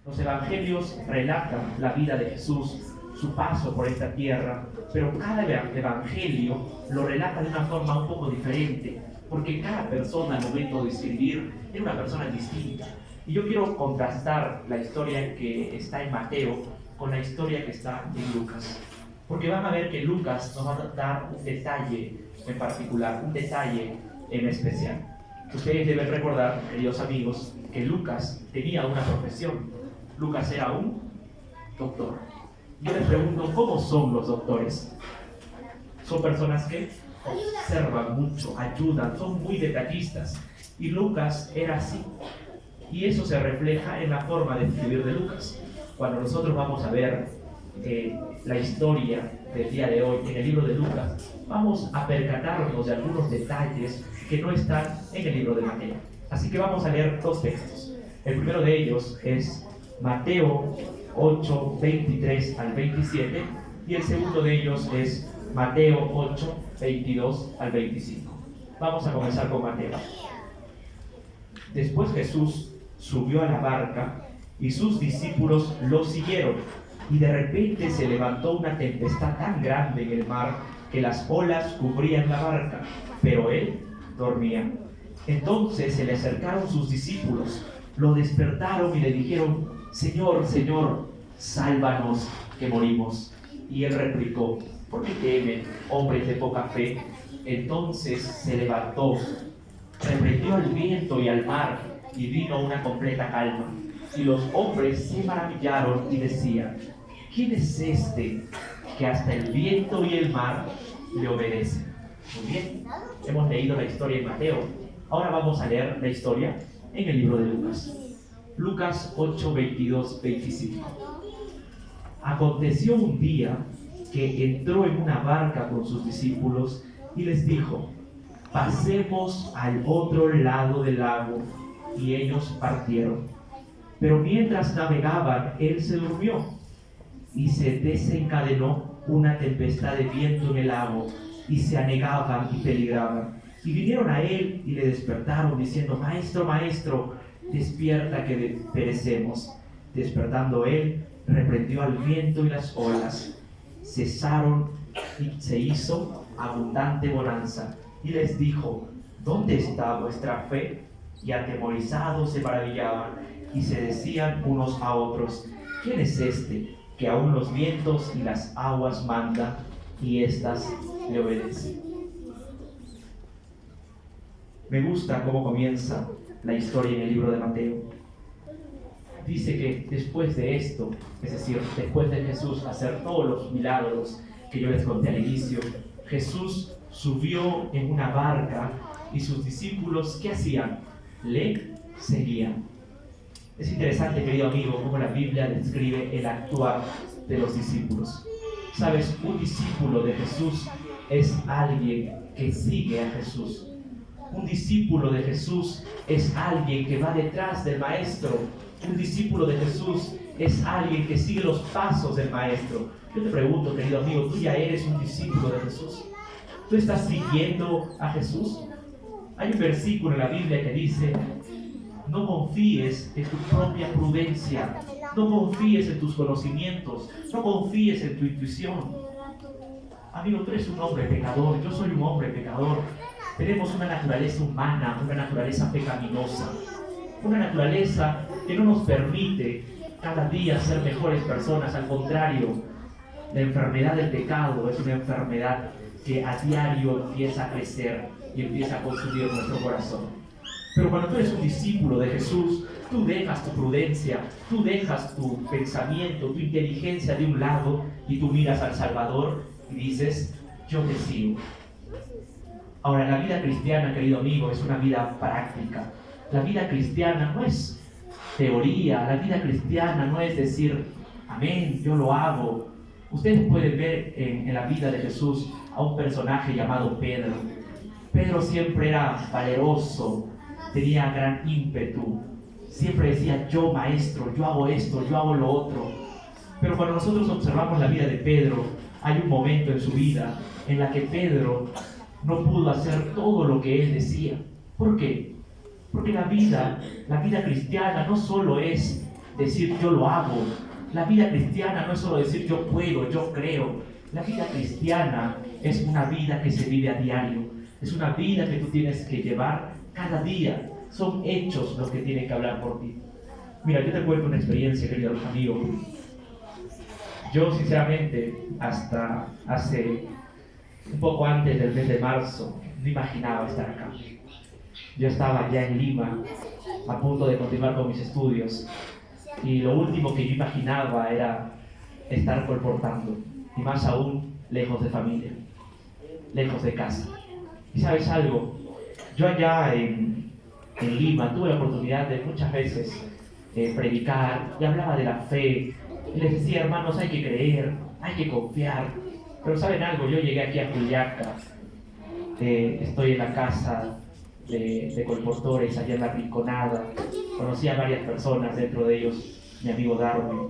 Los evangelios relatan la vida de Jesús, su paso por esta tierra, pero cada evangelio lo relata de una forma un poco diferente, porque cada persona al momento de escribir era una persona distinta. Y yo quiero contrastar la historia que está en Mateo con la historia que está en Lucas, porque van a ver que Lucas nos va a dar un detalle en particular, un detalle en especial. Ustedes deben recordar, queridos amigos, que Lucas tenía una profesión. Lucas era un doctor. Yo les pregunto, ¿cómo son los doctores? Son personas que observan mucho, ayudan, son muy detallistas. Y Lucas era así. Y eso se refleja en la forma de escribir de Lucas. Cuando nosotros vamos a ver la historia del día de hoy en el libro de Lucas, vamos a percatarnos de algunos detalles que no están en el libro de Mateo. Así que vamos a leer dos textos. El primero de ellos es Mateo 8, 23 al 27, y el segundo de ellos es Mateo 8, 22 al 25. Vamos a comenzar con Mateo. Después Jesús subió a la barca y sus discípulos lo siguieron, y de repente se levantó una tempestad tan grande en el mar que las olas cubrían la barca, pero él dormía. Entonces se le acercaron sus discípulos, lo despertaron y le dijeron: Señor, Señor, sálvanos, que morimos. Y él replicó: ¿por qué temen, hombres de poca fe? Entonces se levantó, reprendió al viento y al mar, y vino una completa calma. Y los hombres se maravillaron y decían: ¿quién es este que hasta el viento y el mar le obedecen? Muy bien, hemos leído la historia en Mateo. Ahora vamos a leer la historia en el libro de Lucas. Lucas 8, 22, 25. Aconteció un día que entró en una barca con sus discípulos y les dijo: pasemos al otro lado del lago. Y ellos partieron. Pero mientras navegaban, él se durmió, y se desencadenó una tempestad de viento en el lago, y se anegaban y peligraban. Y vinieron a él y le despertaron, diciendo: Maestro, Maestro, despierta que perecemos. Despertando él, reprendió al viento y las olas. Cesaron y se hizo abundante bonanza. Y les dijo: ¿dónde está vuestra fe? Y atemorizados se maravillaban y se decían unos a otros: ¿quién es este que aún los vientos y las aguas manda y éstas le obedecen? Me gusta cómo comienza la historia en el libro de Mateo. Dice que después de esto, es decir, después de Jesús hacer todos los milagros que yo les conté al inicio, Jesús subió en una barca y sus discípulos, ¿qué hacían? Le seguían. Es interesante, querido amigo, cómo la Biblia describe el actuar de los discípulos. Sabes, un discípulo de Jesús es alguien que sigue a Jesús. Un discípulo de Jesús es alguien que va detrás del Maestro. Un discípulo de Jesús es alguien que sigue los pasos del Maestro. Yo te pregunto, querido amigo, ¿tú ya eres un discípulo de Jesús? ¿Tú estás siguiendo a Jesús? Hay un versículo en la Biblia que dice: no confíes en tu propia prudencia, no confíes en tus conocimientos, no confíes en tu intuición. Amigo, tú eres un hombre pecador, yo soy un hombre pecador. Tenemos una naturaleza humana, una naturaleza pecaminosa, una naturaleza que no nos permite cada día ser mejores personas. Al contrario, la enfermedad del pecado es una enfermedad que a diario empieza a crecer y empieza a consumir nuestro corazón. Pero cuando tú eres un discípulo de Jesús, tú dejas tu prudencia, tú dejas tu pensamiento, tu inteligencia de un lado y tú miras al Salvador y dices: yo te sigo. Ahora, la vida cristiana, querido amigo, es una vida práctica. La vida cristiana no es teoría, la vida cristiana no es decir: amén, yo lo hago. Ustedes pueden ver en la vida de Jesús a un personaje llamado Pedro. Pedro siempre era valeroso, tenía gran ímpetu, siempre decía: yo, maestro, yo hago esto, yo hago lo otro. Pero cuando nosotros observamos la vida de Pedro, hay un momento en su vida en la que Pedro no pudo hacer todo lo que él decía. ¿Por qué? Porque la vida cristiana no solo es decir yo lo hago. La vida cristiana no es solo decir yo puedo, yo creo. La vida cristiana es una vida que se vive a diario. Es una vida que tú tienes que llevar cada día. Son hechos los que tienen que hablar por ti. Mira, yo te cuento una experiencia, querido amigo. Yo, sinceramente, hasta hace un poco antes del mes de marzo, no imaginaba estar acá. Yo estaba ya en Lima, a punto de continuar con mis estudios, y lo último que yo imaginaba era estar colportando, y más aún, lejos de familia, lejos de casa. ¿Y sabes algo? Yo allá en Lima tuve la oportunidad de muchas veces predicar, y hablaba de la fe, y les decía, hermanos, hay que creer, hay que confiar. Pero ¿saben algo? Yo llegué aquí a Juliaca, estoy en la casa de colportores, allá en la Rinconada, conocí a varias personas, dentro de ellos mi amigo Darwin.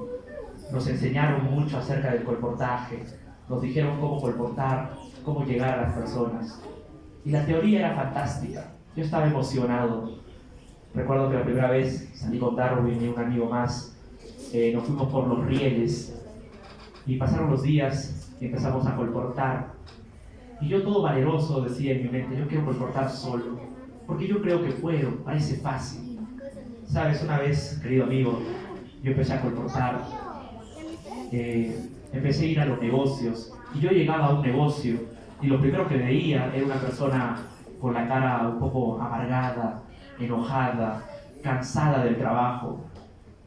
Nos enseñaron mucho acerca del colportaje, nos dijeron cómo colportar, cómo llegar a las personas. Y la teoría era fantástica, yo estaba emocionado. Recuerdo que la primera vez salí con Darwin y un amigo más, nos fuimos por los rieles y pasaron los días y empezamos a colportar. Y yo todo valeroso decía en mi mente, yo quiero colportar solo, porque yo creo que puedo, parece fácil. Sabes, una vez, querido amigo, yo empecé a colportar, empecé a ir a los negocios, y yo llegaba a un negocio, y lo primero que veía era una persona con la cara un poco amargada, enojada, cansada del trabajo.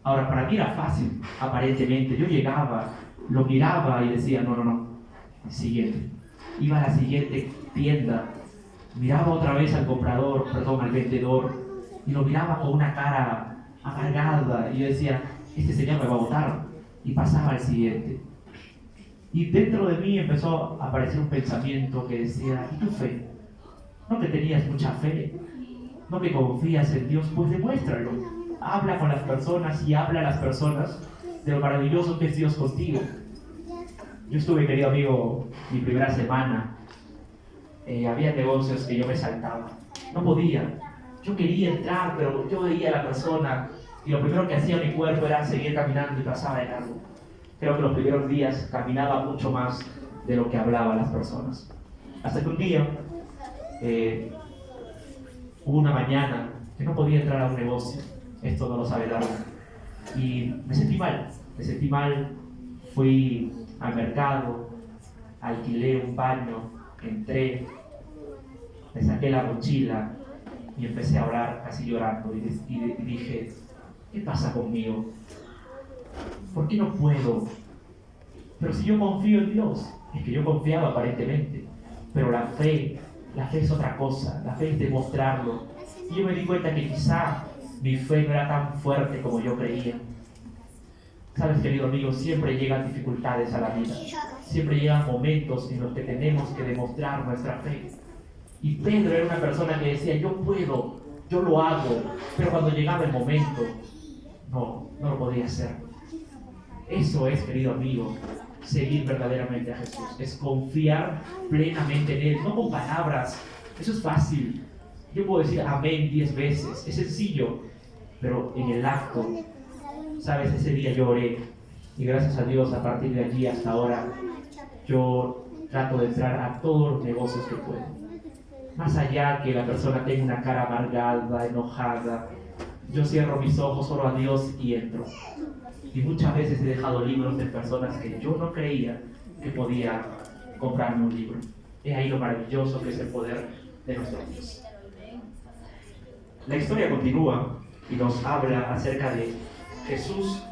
Ahora, para mí era fácil, aparentemente. Yo llegaba, lo miraba y decía, no, siguiente. Iba a la siguiente tienda, miraba otra vez al al vendedor, y lo miraba con una cara amargada, y yo decía, este señor me va a botar, y pasaba al siguiente. Y dentro de mí empezó a aparecer un pensamiento que decía, ¿y tu fe? ¿No que tenías mucha fe? ¿No que confías en Dios? Pues demuéstralo. Habla con las personas y habla a las personas de lo maravilloso que es Dios contigo. Yo estuve, querido amigo, mi primera semana. Había negocios que yo me saltaba. No podía. Yo quería entrar, pero yo veía a la persona y lo primero que hacía mi cuerpo era seguir caminando y pasaba de largo. Creo que los primeros días caminaba mucho más de lo que hablaba a las personas. Hasta que un día hubo una mañana que no podía entrar a un negocio. Esto no lo sabe Darwin. Y me sentí mal, fui al mercado, alquilé un baño, entré, me saqué la mochila y empecé a orar casi llorando y dije, ¿qué pasa conmigo? ¿Por qué no puedo? Pero si yo confío en Dios, es que yo confiaba aparentemente, pero la fe es otra cosa, la fe es demostrarlo. Y yo me di cuenta que quizá mi fe no era tan fuerte como yo creía. Sabes, querido amigo, siempre llegan dificultades a la vida. Siempre llegan momentos en los que tenemos que demostrar nuestra fe. Y Pedro era una persona que decía, yo puedo, yo lo hago. Pero cuando llegaba el momento, no lo podía hacer. Eso es, querido amigo, seguir verdaderamente a Jesús. Es confiar plenamente en Él, no con palabras. Eso es fácil. Yo puedo decir amén 10 veces. Es sencillo. Pero en el acto, sabes, ese día yo oré y gracias a Dios a partir de allí hasta ahora yo trato de entrar a todos los negocios que puedo. Más allá que la persona tenga una cara amargada, enojada, yo cierro mis ojos, oro a Dios y entro. Y muchas veces he dejado libros de personas que yo no creía que podía comprarme un libro. Es ahí lo maravilloso que es el poder de nuestro Dios. La historia continúa y nos habla acerca de Jesús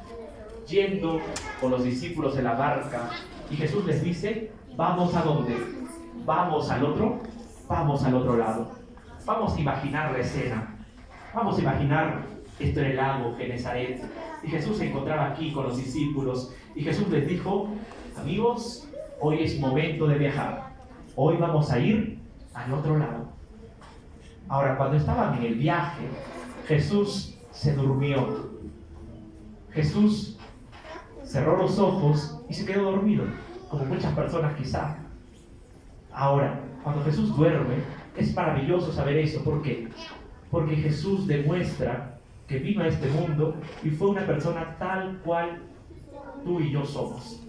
yendo con los discípulos en la barca y Jesús les dice, ¿vamos a dónde? ¿Vamos al otro lado. Vamos a imaginar la escena. Vamos a imaginar esto en el lago Genesaret. Y Jesús se encontraba aquí con los discípulos y Jesús les dijo, amigos, hoy es momento de viajar. Hoy vamos a ir al otro lado. Ahora, cuando estaban en el viaje, Jesús se durmió. Jesús cerró los ojos y se quedó dormido, como muchas personas quizá. Ahora, cuando Jesús duerme, es maravilloso saber eso. ¿Por qué? Porque Jesús demuestra que vino a este mundo y fue una persona tal cual tú y yo somos.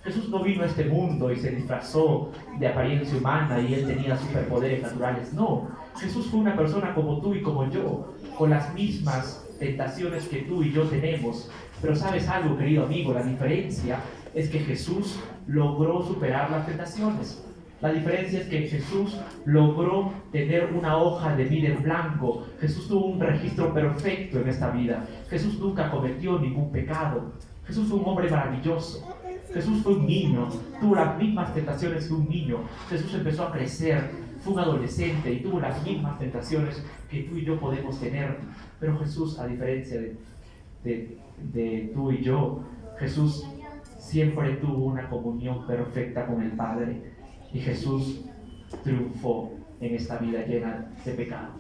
Jesús no vino a este mundo y se disfrazó de apariencia humana y él tenía superpoderes naturales. No, Jesús fue una persona como tú y como yo, con las mismas tentaciones que tú y yo tenemos. Pero ¿sabes algo, querido amigo? La diferencia es que Jesús logró superar las tentaciones. La diferencia es que Jesús logró tener una hoja de vida en blanco. Jesús tuvo un registro perfecto en esta vida. Jesús nunca cometió ningún pecado. Jesús fue un hombre maravilloso. Jesús fue un niño, tuvo las mismas tentaciones que un niño. Jesús empezó a crecer, fue un adolescente y tuvo las mismas tentaciones que tú y yo podemos tener. Pero Jesús, a diferencia de tú y yo, Jesús siempre tuvo una comunión perfecta con el Padre. Y Jesús triunfó en esta vida llena de pecado.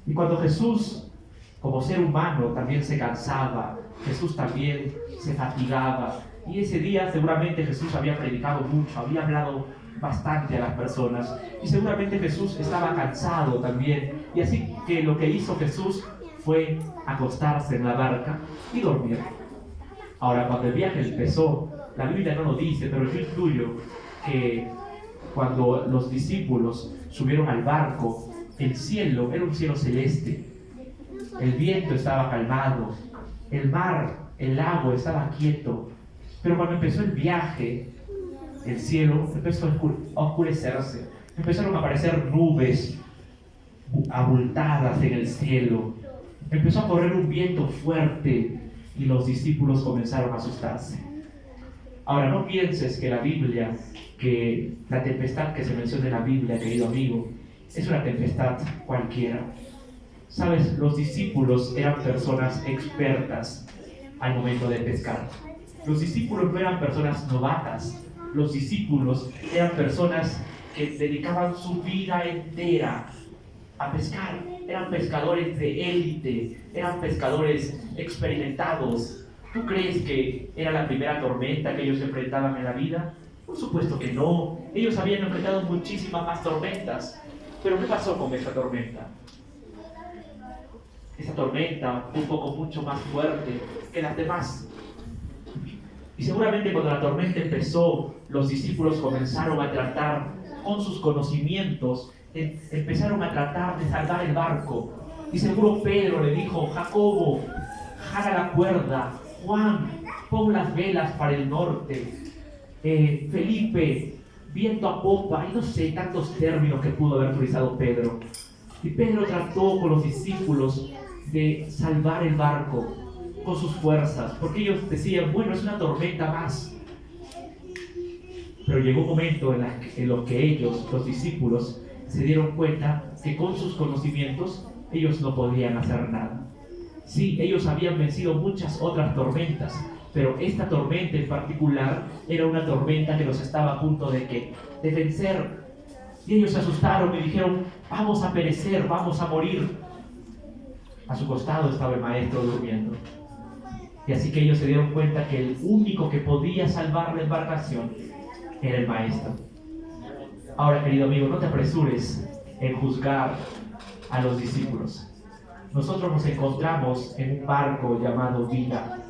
Y cuando Jesús, como ser humano, también se cansaba, Jesús también se fatigaba. Y ese día seguramente Jesús había predicado mucho, había hablado bastante a las personas. Y seguramente Jesús estaba cansado también. Y así que lo que hizo Jesús fue acostarse en la barca y dormir. Ahora, cuando el viaje empezó, la Biblia no lo dice, pero yo intuyo que cuando los discípulos subieron al barco, el cielo era un cielo celeste. El viento estaba calmado, el mar, el lago estaba quieto. Pero cuando empezó el viaje, el cielo empezó a oscurecerse. Empezaron a aparecer nubes abultadas en el cielo. Empezó a correr un viento fuerte y los discípulos comenzaron a asustarse. Ahora, no pienses que la tempestad que se menciona en la Biblia, querido amigo, es una tempestad cualquiera. Sabes, los discípulos eran personas expertas al momento de pescar. Los discípulos no eran personas novatas. Los discípulos eran personas que dedicaban su vida entera a pescar. Eran pescadores de élite, eran pescadores experimentados. ¿Tú crees que era la primera tormenta que ellos enfrentaban en la vida? Por supuesto que no. Ellos habían enfrentado muchísimas más tormentas. Pero ¿qué pasó con esa tormenta? Esa tormenta fue un poco mucho más fuerte que las demás. Y seguramente cuando la tormenta empezó, los discípulos comenzaron a tratar con sus conocimientos, empezaron a tratar de salvar el barco. Y seguro Pedro le dijo: Jacobo, jala la cuerda. Juan, pon las velas para el norte. Felipe, viento a popa. Y no sé, tantos términos que pudo haber utilizado Pedro. Y Pedro trató con los discípulos de salvar el barco con sus fuerzas, porque ellos decían: bueno, es una tormenta más. Pero llegó un momento en los que ellos, los discípulos, se dieron cuenta que con sus conocimientos ellos no podían hacer nada. Sí, ellos habían vencido muchas otras tormentas, pero esta tormenta en particular era una tormenta que los estaba a punto de vencer. Y ellos se asustaron y dijeron: vamos a perecer, vamos a morir. A su costado estaba el maestro durmiendo. Y así que ellos se dieron cuenta que el único que podía salvar la embarcación era el maestro. Ahora, querido amigo, no te apresures en juzgar a los discípulos. Nosotros nos encontramos en un barco llamado vida.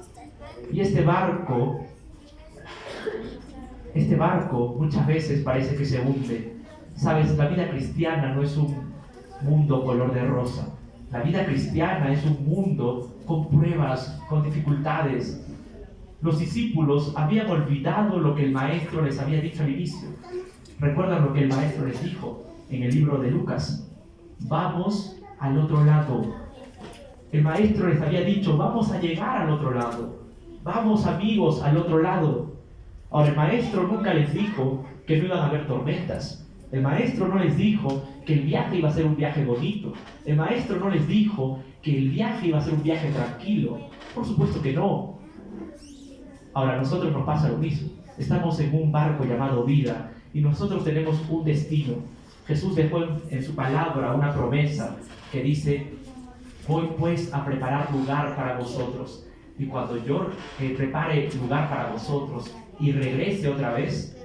Y este barco muchas veces parece que se hunde. Sabes, la vida cristiana no es un mundo color de rosa. La vida cristiana es un mundo con pruebas, con dificultades. Los discípulos habían olvidado lo que el maestro les había dicho al inicio. ¿Recuerdan lo que el maestro les dijo en el libro de Lucas? Vamos al otro lado. El maestro les había dicho: vamos a llegar al otro lado. Vamos, amigos, al otro lado. Ahora, el maestro nunca les dijo que no iban a haber tormentas. El maestro no les dijo que el viaje iba a ser un viaje bonito. El maestro no les dijo que el viaje iba a ser un viaje tranquilo. Por supuesto que no. Ahora, a nosotros nos pasa lo mismo. Estamos en un barco llamado vida y nosotros tenemos un destino. Jesús dejó en su palabra una promesa que dice: voy pues a preparar lugar para vosotros. Y cuando yo prepare lugar para vosotros y regrese otra vez,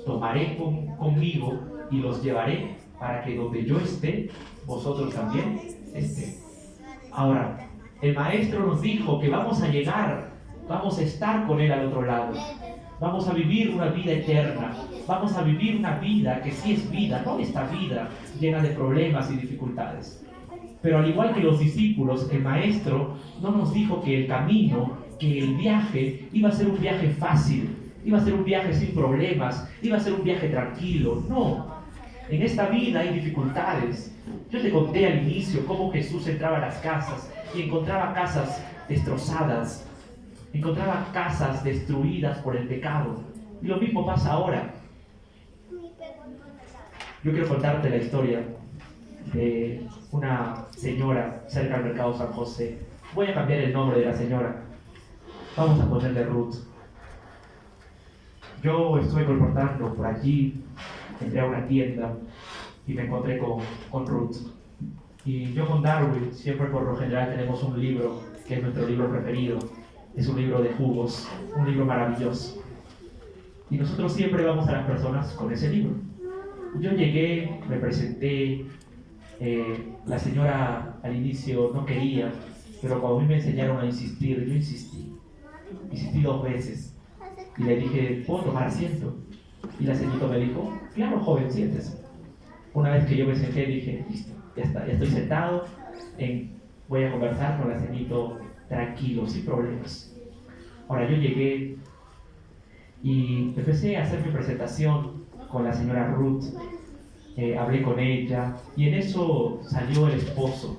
tomaré conmigo y los llevaré para que donde yo esté, vosotros también estéis. Ahora, El Maestro nos dijo que vamos a llegar, vamos a estar con Él al otro lado. Vamos a vivir una vida eterna. Vamos a vivir una vida que sí es vida, no esta vida llena de problemas y dificultades. Pero al igual que los discípulos, el Maestro no nos dijo que el camino, que el viaje iba a ser un viaje fácil, iba a ser un viaje sin problemas, iba a ser un viaje tranquilo. No, en esta vida hay dificultades. Yo te conté al inicio cómo Jesús entraba a las casas y encontraba casas destrozadas, encontraba casas destruidas por el pecado. Y lo mismo pasa ahora. Yo quiero contarte la historia de una señora cerca del mercado San José. Voy a cambiar el nombre de la señora. Vamos a ponerle Ruth. Yo estuve colportando por allí, entré a una tienda y me encontré con Ruth. Y yo con Darwin, siempre por lo general tenemos un libro que es nuestro libro preferido. Es un libro de jugos, un libro maravilloso. Y nosotros siempre vamos a las personas con ese libro. Yo llegué, me presenté, la señora al inicio no quería, pero cuando a mí me enseñaron a insistir, yo insistí 2 veces. Y le dije, ¿puedo tomar asiento? Y la señorita me dijo, claro, joven, siéntese. Una vez que yo me senté, dije, listo, ya está, ya estoy sentado, voy a conversar con la señorita tranquilo, sin problemas. Ahora yo llegué y empecé a hacer mi presentación con la señora Ruth, hablé con ella y en eso salió el esposo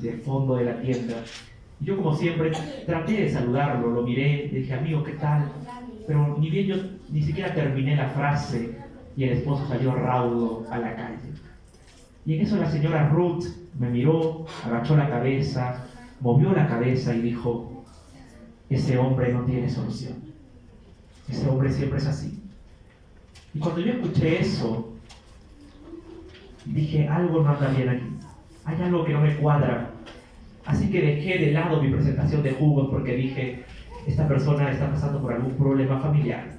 del fondo de la tienda. Y yo como siempre traté de saludarlo, lo miré, le dije, amigo, ¿qué tal? Pero ni bien yo ni siquiera terminé la frase y el esposo salió raudo a la calle. Y en eso la señora Ruth me miró, agachó la cabeza, movió la cabeza y dijo, ese hombre no tiene solución. Ese hombre siempre es así. Y cuando yo escuché eso, dije, algo no anda bien aquí. Hay algo que no me cuadra. Así que dejé de lado mi presentación de jugos porque dije, esta persona está pasando por algún problema familiar.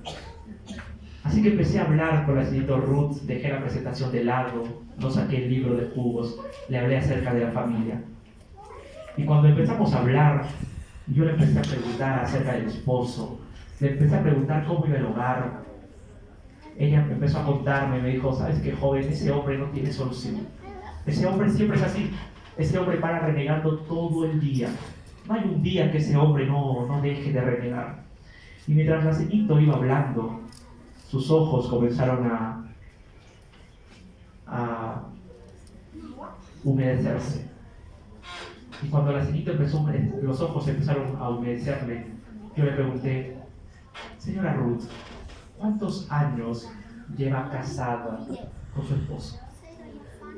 Así que empecé a hablar con la señorita Ruth, dejé la presentación de lado, no saqué el libro de jugos, le hablé acerca de la familia. Y cuando empezamos a hablar, yo le empecé a preguntar acerca del esposo, le empecé a preguntar cómo iba el hogar. Ella me empezó a contarme, me dijo, ¿sabes qué, joven? Ese hombre no tiene solución. Ese hombre siempre es así. Ese hombre para renegando todo el día. No hay un día que ese hombre no deje de renegar. Y mientras la señorita iba hablando, sus ojos comenzaron a humedecerse. Y cuando la señorita empezó a humedecer, los ojos empezaron a humedecerle, yo le pregunté, señora Ruth, ¿cuántos años lleva casada con su esposo?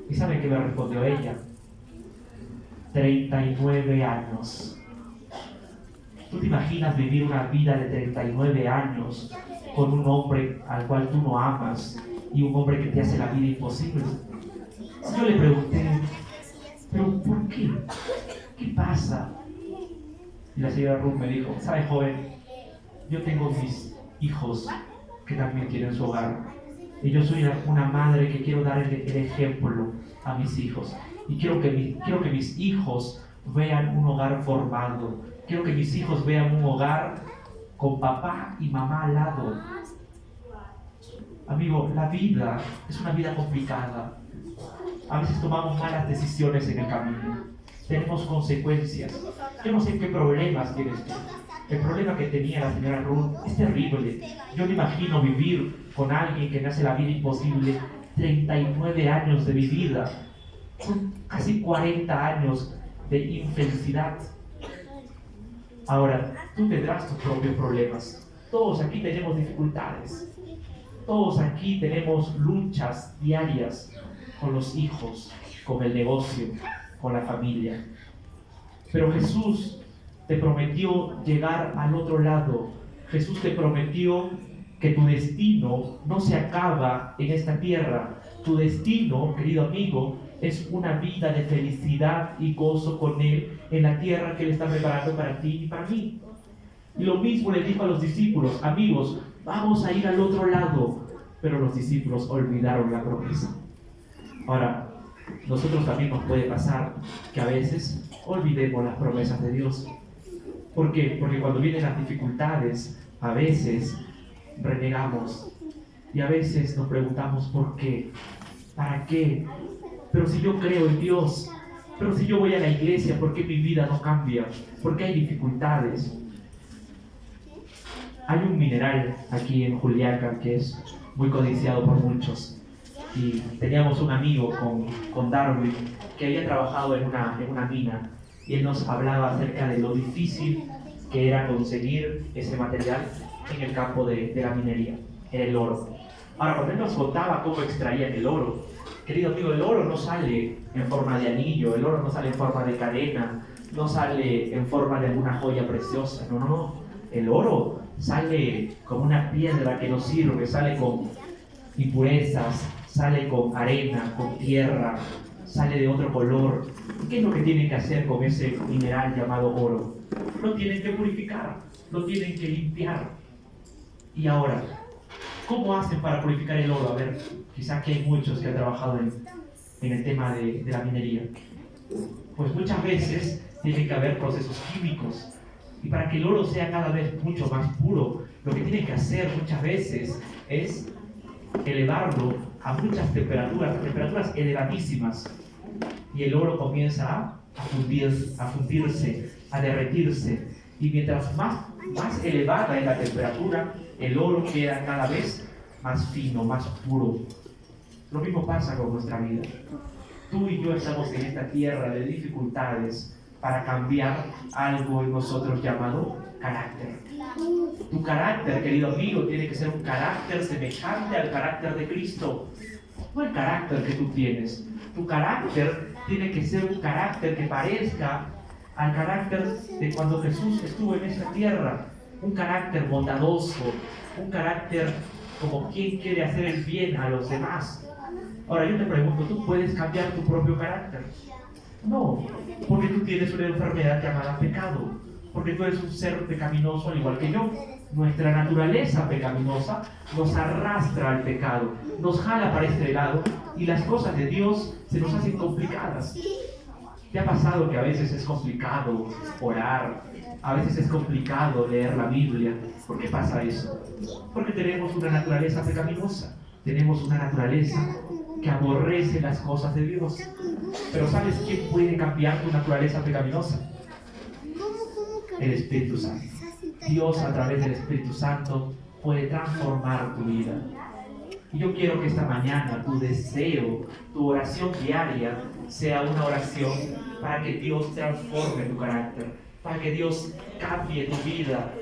¿Y sabe qué me respondió ella? 39 años. ¿Tú te imaginas vivir una vida de 39 años con un hombre al cual tú no amas y un hombre que te hace la vida imposible? Yo le pregunté, ¿pero por qué? ¿Qué pasa? Y la señora Ruth me dijo, ¿sabe, joven? Yo tengo mis hijos que también tienen su hogar. Y yo soy una madre que quiero dar el ejemplo a mis hijos. Y quiero que mis hijos vean un hogar formado. Quiero que mis hijos vean un hogar con papá y mamá al lado. Amigo, la vida es una vida complicada. A veces tomamos malas decisiones en el camino. Tenemos consecuencias. Yo no sé qué problemas tienes tú. El problema que tenía la señora Ruth es terrible. Yo me imagino vivir con alguien que me hace la vida imposible. 39 años de mi vida. Son casi 40 años de infelicidad. Ahora, tú tendrás tus propios problemas. Todos aquí tenemos dificultades. Todos aquí tenemos luchas diarias con los hijos, con el negocio, con la familia. Pero Jesús te prometió llegar al otro lado. Jesús te prometió que tu destino no se acaba en esta tierra. Tu destino, querido amigo, es una vida de felicidad y gozo con Él en la tierra que Él está preparando para ti y para mí. Y lo mismo le dijo a los discípulos, amigos, vamos a ir al otro lado. Pero los discípulos olvidaron la promesa. Ahora, nosotros también nos puede pasar que a veces olvidemos las promesas de Dios. ¿Por qué? Porque cuando vienen las dificultades, a veces renegamos y a veces nos preguntamos ¿por qué? ¿Para qué? Pero si yo creo en Dios, pero si yo voy a la iglesia, ¿por qué mi vida no cambia? ¿Por qué hay dificultades? Hay un mineral aquí en Juliaca que es muy codiciado por muchos. Y teníamos un amigo con Darwin que había trabajado en una mina, y él nos hablaba acerca de lo difícil que era conseguir ese material en el campo de la minería, era el oro. Ahora, cuando él nos contaba cómo extraían el oro, querido amigo, el oro no sale en forma de anillo, el oro no sale en forma de cadena, no sale en forma de alguna joya preciosa, no. El oro sale como una piedra que nos sirve, sale con impurezas, sale con arena, con tierra, sale de otro color. ¿Qué es lo que tienen que hacer con ese mineral llamado oro? Lo tienen que purificar, lo tienen que limpiar. Y ahora, ¿cómo hacen para purificar el oro? A ver, quizás que hay muchos que han trabajado en el tema de la minería. Pues muchas veces tiene que haber procesos químicos. Y para que el oro sea cada vez mucho más puro, lo que tienen que hacer muchas veces es elevarlo a muchas temperaturas elevadísimas. Y el oro comienza a fundirse, a derretirse. Y mientras más elevada es la temperatura, el oro queda cada vez más fino, más puro. Lo mismo pasa con nuestra vida. Tú y yo estamos en esta tierra de dificultades para cambiar algo en nosotros llamado carácter. Tu carácter, querido amigo, tiene que ser un carácter semejante al carácter de Cristo. No el carácter que tú tienes. Tu carácter tiene que ser un carácter que parezca al carácter de cuando Jesús estuvo en esta tierra. Un carácter bondadoso, un carácter como quien quiere hacer el bien a los demás. Ahora yo te pregunto, ¿tú puedes cambiar tu propio carácter? No, porque tú tienes una enfermedad llamada pecado, porque tú eres un ser pecaminoso al igual que yo. Nuestra naturaleza pecaminosa nos arrastra al pecado, nos jala para este lado y las cosas de Dios se nos hacen complicadas. ¿Te ha pasado que a veces es complicado orar? A veces es complicado leer la Biblia. ¿Por qué pasa eso? Porque tenemos una naturaleza pecaminosa, tenemos una naturaleza que aborrece las cosas de Dios. Pero ¿sabes quién puede cambiar tu naturaleza pecaminosa? El Espíritu Santo. Dios a través del Espíritu Santo puede transformar tu vida. Y yo quiero que esta mañana tu deseo, tu oración diaria sea una oración para que Dios transforme tu carácter, para que Dios cambie tu vida,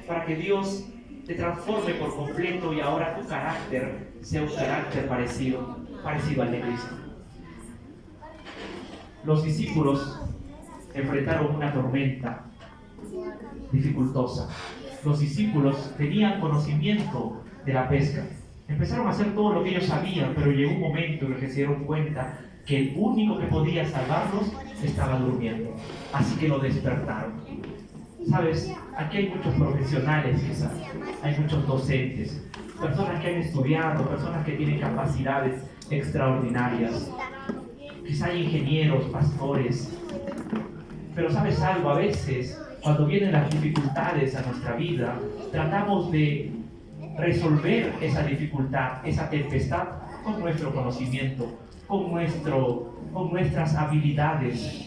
para que Dios te transforme por completo y ahora tu carácter sea un carácter parecido al de Cristo. Los discípulos enfrentaron una tormenta dificultosa. Los discípulos tenían conocimiento de la pesca. Empezaron a hacer todo lo que ellos sabían, pero llegó un momento en el que se dieron cuenta que el único que podía salvarlos estaba durmiendo. Así que lo despertaron. Sabes, aquí hay muchos profesionales quizás, hay muchos docentes, personas que han estudiado, personas que tienen capacidades extraordinarias. Quizá hay ingenieros, pastores. Pero ¿sabes algo? A veces, cuando vienen las dificultades a nuestra vida, tratamos de resolver esa dificultad, esa tempestad, con nuestro conocimiento, con nuestras habilidades.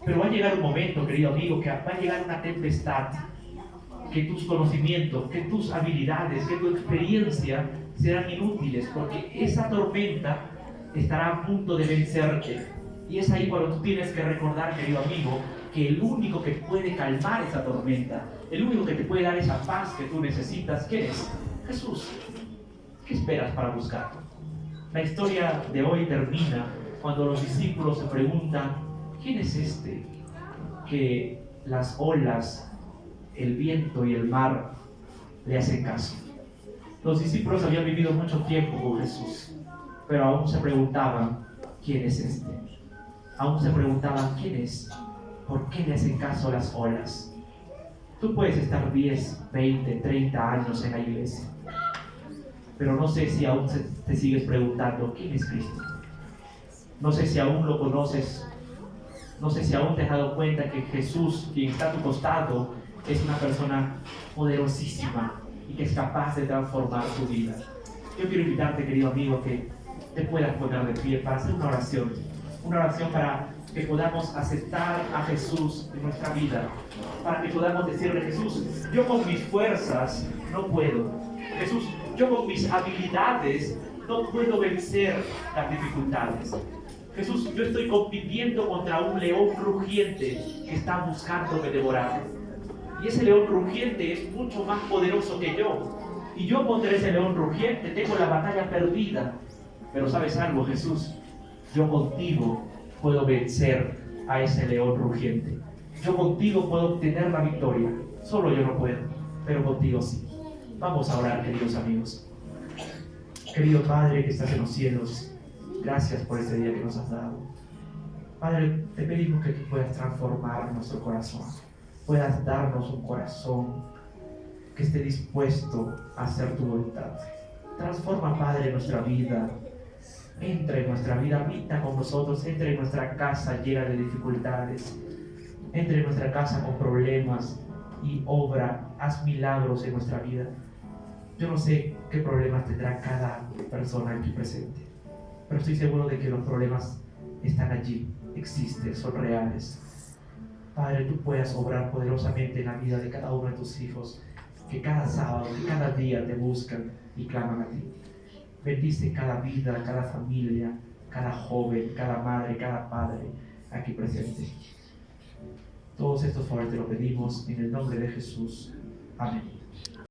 Pero va a llegar un momento, querido amigo, que va a llegar una tempestad, que tus conocimientos, que tus habilidades, que tu experiencia serán inútiles, porque esa tormenta estará a punto de vencerte. Y es ahí cuando tú tienes que recordar, querido amigo, que el único que puede calmar esa tormenta, el único que te puede dar esa paz que tú necesitas, ¿quién es? Jesús. ¿Qué esperas para buscarlo? La historia de hoy termina cuando los discípulos se preguntan, ¿quién es este que las olas, el viento y el mar le hacen caso? Los discípulos habían vivido mucho tiempo con Jesús, pero aún se preguntaban, ¿quién es este? Aún se preguntaban, ¿quién es? ¿Por qué le hacen caso a las olas? Tú puedes estar 10, 20, 30 años en la iglesia, pero no sé si aún te sigues preguntando, ¿quién es Cristo? No sé si aún lo conoces No sé si aún te has dado cuenta que Jesús, quien está a tu costado, es una persona poderosísima y que es capaz de transformar tu vida. Yo quiero invitarte, querido amigo, que te puedas poner de pie para hacer una oración para que podamos aceptar a Jesús en nuestra vida, para que podamos decirle: Jesús, yo con mis fuerzas no puedo. Jesús, yo con mis habilidades no puedo vencer las dificultades. Jesús, yo estoy compitiendo contra un león rugiente que está buscándome devorar. Y ese león rugiente es mucho más poderoso que yo. Y yo contra ese león rugiente tengo la batalla perdida. Pero ¿sabes algo, Jesús? Yo contigo puedo vencer a ese león rugiente. Yo contigo puedo obtener la victoria. Solo yo no puedo, pero contigo sí. Vamos a orar, queridos amigos. Querido Padre que estás en los cielos, gracias por este día que nos has dado. Padre, te pedimos que tú puedas transformar nuestro corazón, puedas darnos un corazón que esté dispuesto a hacer tu voluntad. Transforma, Padre, nuestra vida. Entra en nuestra vida, habita con nosotros, entra en nuestra casa llena de dificultades, entra en nuestra casa con problemas y obra, haz milagros en nuestra vida. Yo no sé qué problemas tendrá cada persona aquí presente, pero estoy seguro de que los problemas están allí, existen, son reales. Padre, tú puedas obrar poderosamente en la vida de cada uno de tus hijos, que cada sábado, que cada día te buscan y claman a ti. Bendice cada vida, cada familia, cada joven, cada madre, cada padre aquí presente. Todos estos favores te lo pedimos en el nombre de Jesús. Amén.